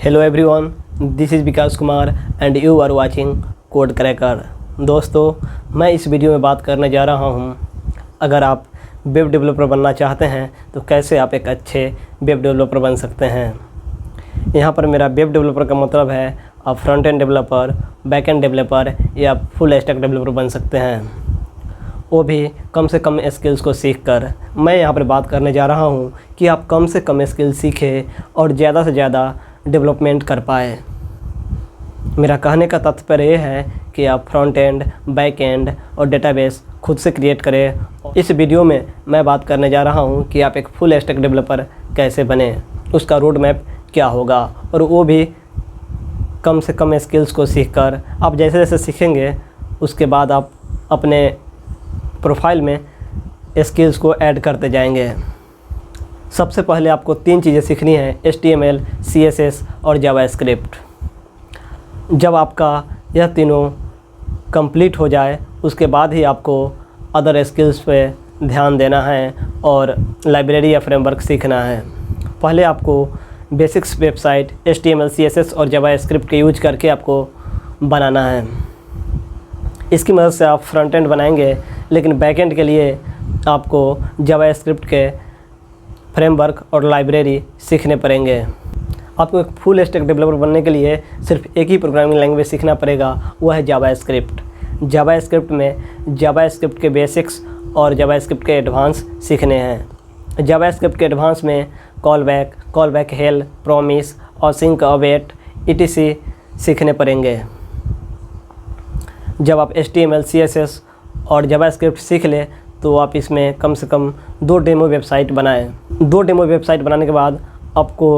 Hello everyone, this is Vikas Kumar and you are watching code cracker. दोस्तों, मैं इस video में बात करने जा रहा हूं, अगर आप वेब डेवलपर बनना चाहते हैं तो कैसे आप एक अच्छे वेब डेवलपर बन सकते हैं। यहां पर मेरा वेब डेवलपर का मतलब है आप front end developer, back end developer या फुल स्टैक डेवलपर बन सकते हैं, वो भी कम से कम स्किल्स को सीख कर। मैं यहाँ पर बात करने जा रहा हूँ कि आप कम से कम स्किल सीखें और ज़्यादा से ज़्यादा डेवलपमेंट कर पाए। मेरा कहने का तात्पर्य ये है कि आप फ्रंट एंड, बैक एंड और डेटाबेस खुद से क्रिएट करें। इस वीडियो में मैं बात करने जा रहा हूँ कि आप एक फुल स्टैक डेवलपर कैसे बने, उसका रोड मैप क्या होगा, और वो भी कम से कम स्किल्स को सीखकर। आप जैसे जैसे सीखेंगे उसके बाद आप अपने प्रोफाइल में स्किल्स को ऐड करते जाएंगे। सबसे पहले आपको 3 चीज़ें सीखनी है, HTML, CSS और जावास्क्रिप्ट। जब आपका यह तीनों कंप्लीट हो जाए उसके बाद ही आपको अदर स्किल्स पे ध्यान देना है और लाइब्रेरी या फ्रेमवर्क सीखना है। पहले आपको बेसिक्स वेबसाइट HTML, CSS और जावास्क्रिप्ट के यूज करके आपको बनाना है। इसकी मदद से आप फ्रंट एंड बनाएंगे, लेकिन बैक एंड के लिए आपको जावास्क्रिप्ट के फ्रेमवर्क और लाइब्रेरी सीखने पड़ेंगे। आपको एक फुल स्टैक डेवलपर बनने के लिए सिर्फ एक ही प्रोग्रामिंग लैंग्वेज सीखना पड़ेगा, वह है जावास्क्रिप्ट। जावास्क्रिप्ट में जावास्क्रिप्ट के बेसिक्स और जावास्क्रिप्ट के एडवांस सीखने हैं। जावास्क्रिप्ट के एडवांस में call back help, promise, async, await, etc सीखने पड़ेंगे। जब आप HTML, CSS और जावास्क्रिप्ट सीख लें तो आप इसमें कम से कम 2 डेमो वेबसाइट बनाएं। 2 डेमो वेबसाइट बनाने के बाद आपको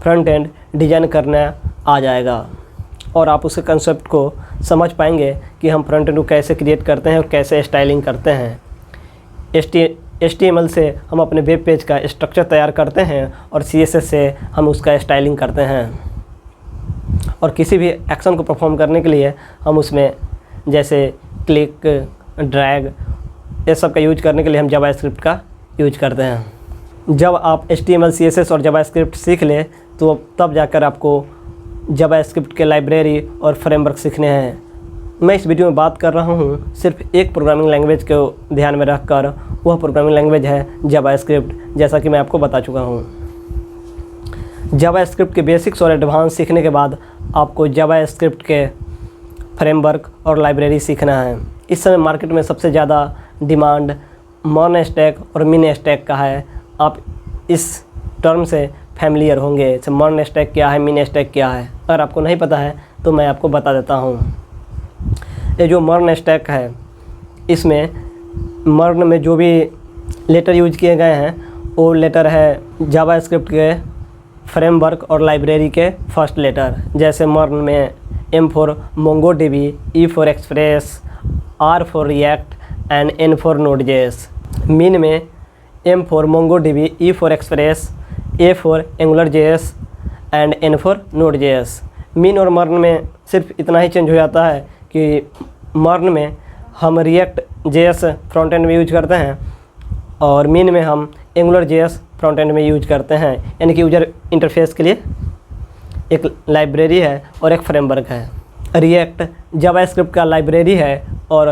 फ्रंट एंड डिज़ाइन करना आ जाएगा और आप उसके कंसेप्ट को समझ पाएंगे कि हम फ्रंट एंड को कैसे क्रिएट करते हैं और कैसे स्टाइलिंग करते हैं। HTML से हम अपने वेब पेज का स्ट्रक्चर तैयार करते हैं और CSS से हम उसका स्टाइलिंग करते हैं, और किसी भी एक्शन को परफॉर्म करने के लिए हम उसमें जैसे क्लिक, ड्रैग, ये सब का यूज करने के लिए हम जावास्क्रिप्ट का यूज करते हैं। जब आप HTML, CSS और जावास्क्रिप्ट सीख लें तो तब जाकर आपको जावास्क्रिप्ट के लाइब्रेरी और फ्रेमवर्क सीखने हैं। मैं इस वीडियो में बात कर रहा हूँ सिर्फ एक प्रोग्रामिंग लैंग्वेज को ध्यान में रखकर, वह प्रोग्रामिंग लैंग्वेज है जावास्क्रिप्ट, जैसा कि मैं आपको बता चुका हूँ। जावास्क्रिप्ट के बेसिक्स और एडवांस सीखने के बाद आपको जावास्क्रिप्ट के फ्रेमवर्क और लाइब्रेरी सीखना है। इस समय मार्केट में सबसे ज़्यादा डिमांड मोनो स्टैक और मिनी स्टैक का है। आप इस टर्म से फैमिलियर होंगे, मोनो स्टैक क्या है, मिनी स्टैक क्या है। अगर आपको नहीं पता है तो मैं आपको बता देता हूँ। ये जो मोनो स्टैक है, इसमें मोनो में जो भी लेटर यूज किए गए हैं वो लेटर है जावास्क्रिप्ट के फ्रेमवर्क और लाइब्रेरी के फर्स्ट लेटर। जैसे मोनो में M for MongoDB, E for express, R for react and N for Node.js। मिन में M for MongoDB, E for express, A for AngularJS and N for Node.js। मिन और मर्न में सिर्फ इतना ही चेंज हो जाता है कि मर्न में हम React.js फ्रंट एंड में यूज करते हैं और मिन में हम AngularJS फ्रंट एंड में यूज करते हैं। यानी कि यूजर इंटरफेस के लिए एक लाइब्रेरी है और एक फ्रेमवर्क है। रिएक्ट जावास्क्रिप्ट का लाइब्रेरी है और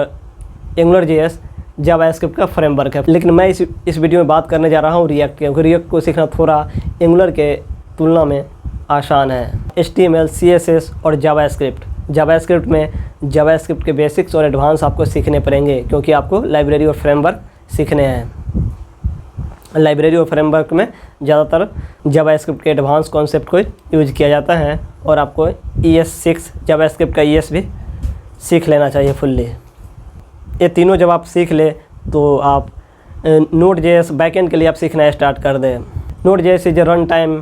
AngularJS जावास्क्रिप्ट का फ्रेमवर्क है। लेकिन मैं इस वीडियो में बात करने जा रहा हूँ रिएक्ट के, क्योंकि रिएक्ट को सीखना थोड़ा एंगुलर के तुलना में आसान है। HTML, CSS और जावास्क्रिप्ट में जावास्क्रिप्ट के बेसिक्स और एडवांस आपको सीखने पड़ेंगे, क्योंकि आपको लाइब्रेरी और फ्रेमवर्क सीखने हैं। लाइब्रेरी और फ्रेमवर्क में ज़्यादातर जावास्क्रिप्ट के एडवांस कॉन्सेप्ट को यूज किया जाता है और आपको ES6 जावास्क्रिप्ट का ES भी सीख लेना चाहिए फुल्ली। ये तीनों जब आप सीख ले तो आप Node.js बैकएंड के लिए आप सीखना स्टार्ट कर दें। Node.js is a run time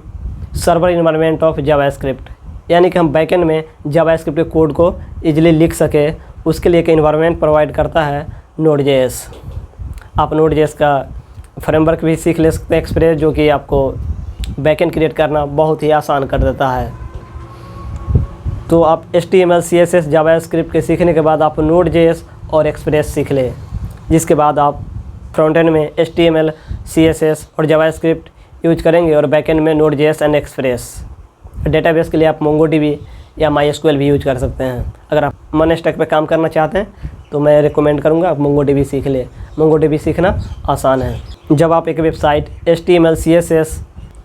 server environment of JavaScript, यानी कि हम बैकएंड में जावास्क्रिप्ट के कोड को ईजिली लिख सके, उसके लिए एक इन्वायरमेंट प्रोवाइड करता है Node.js। आप Node.js का फ्रेमवर्क भी सीख ले सकते हैं, एक्सप्रेस, जो कि आपको बैकएंड क्रिएट करना बहुत ही आसान कर देता है। तो आप HTML, CSS, जावास्क्रिप्ट के सीखने के बाद आप Node.js और एक्सप्रेस सीख लें, जिसके बाद आप फ्रंट एंड में HTML, CSS और जावास्क्रिप्ट यूज करेंगे और बैकएंड में Node.js एंड एक्सप्रेस। डेटाबेस के लिए आप MongoDB या MySQL भी यूज कर सकते हैं। अगर आप MonStack पे काम करना चाहते हैं तो मैं रिकमेंड करूँगा आप MongoDB सीख लें। MongoDB सीखना आसान है। जब आप एक वेबसाइट HTML, CSS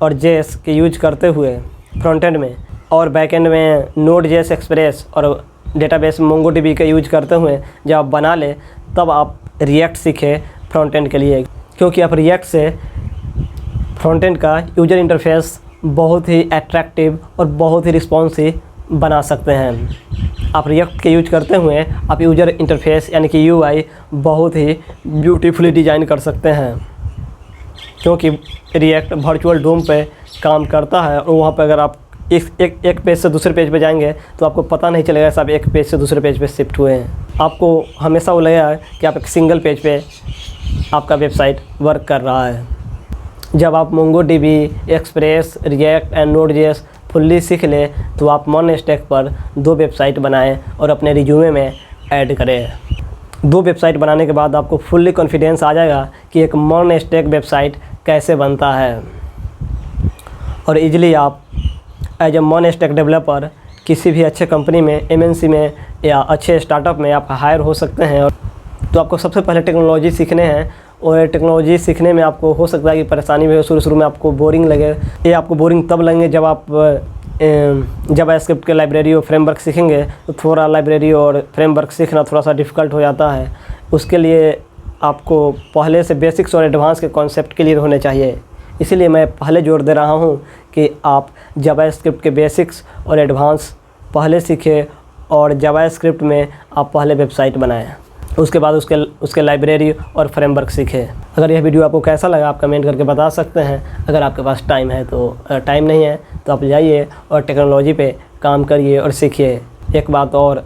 और JS के यूज करते हुए फ्रंट एंड में और बैक एंड में Node.js, Express और डेटाबेस MongoDB का यूज करते हुए जब आप बना लें, तब आप React सीखें फ्रंट एंड के लिए, क्योंकि आप React से फ्रंट एंड का यूजर इंटरफेस बहुत ही अट्रैक्टिव और बहुत ही रिस्पॉन्सिव बना सकते हैं। आप React के यूज करते हुए आप यूजर इंटरफेस यानी कि UI बहुत ही ब्यूटीफुली डिज़ाइन कर सकते हैं, क्योंकि React वर्चुअल डोम पे काम करता है और वहाँ पे अगर आप एक पेज से दूसरे पेज पे जाएंगे तो आपको पता नहीं चलेगा कि आप एक पेज से दूसरे पेज पे शिफ्ट हुए हैं। आपको हमेशा वो लगेगा कि आप एक सिंगल पेज पे आपका वेबसाइट वर्क कर रहा है। जब आप MongoDB, Express, React and Node.js fully सीख लें तो आप MonStack पर 2 वेबसाइट बनाएं और अपने रिज्यूमे में ऐड करें। 2 वेबसाइट बनाने के बाद आपको फुल्ली कॉन्फिडेंस आ जाएगा कि एक MonStack वेबसाइट कैसे बनता है, और ईजिली आप एज ए MonStack डेवलपर किसी भी अच्छे कंपनी में, MNC में या अच्छे स्टार्टअप में आप हायर हो सकते हैं। तो आपको सबसे पहले टेक्नोलॉजी सीखने हैं, और टेक्नोलॉजी सीखने में आपको हो सकता है कि परेशानी भी हो, शुरू में आपको बोरिंग लगे। ये आपको बोरिंग तब लगेंगे जब आप जावास्क्रिप्ट के लाइब्रेरी और फ्रेमवर्क सीखेंगे, तो थोड़ा लाइब्रेरी और फ्रेमवर्क सीखना थोड़ा सा डिफ़िकल्ट हो जाता है। उसके लिए आपको पहले से बेसिक्स और एडवांस के कॉन्सेप्ट क्लियर होने चाहिए। इसीलिए मैं पहले जोर दे रहा हूँ कि आप जावास्क्रिप्ट के बेसिक्स और एडवांस पहले सीखें और जावास्क्रिप्ट में आप पहले वेबसाइट बनाएं, उसके बाद उसके लाइब्रेरी और फ्रेमवर्क सीखें। अगर यह वीडियो आपको कैसा लगा आप कमेंट करके बता सकते हैं। अगर आपके पास टाइम है तो, टाइम नहीं है तो आप जाइए और टेक्नोलॉजी पे काम करिए और सीखिए। एक बात और,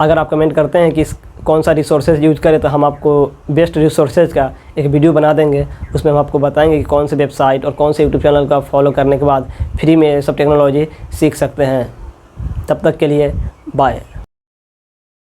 अगर आप कमेंट करते हैं कि कौन सा रिसोर्सेज यूज करें तो हम आपको बेस्ट रिसोर्सेज का एक वीडियो बना देंगे। उसमें हम आपको बताएंगे कि कौन से वेबसाइट और कौन से यूट्यूब चैनल का फॉलो करने के बाद फ्री में सब टेक्नोलॉजी सीख सकते हैं। तब तक के लिए बाय।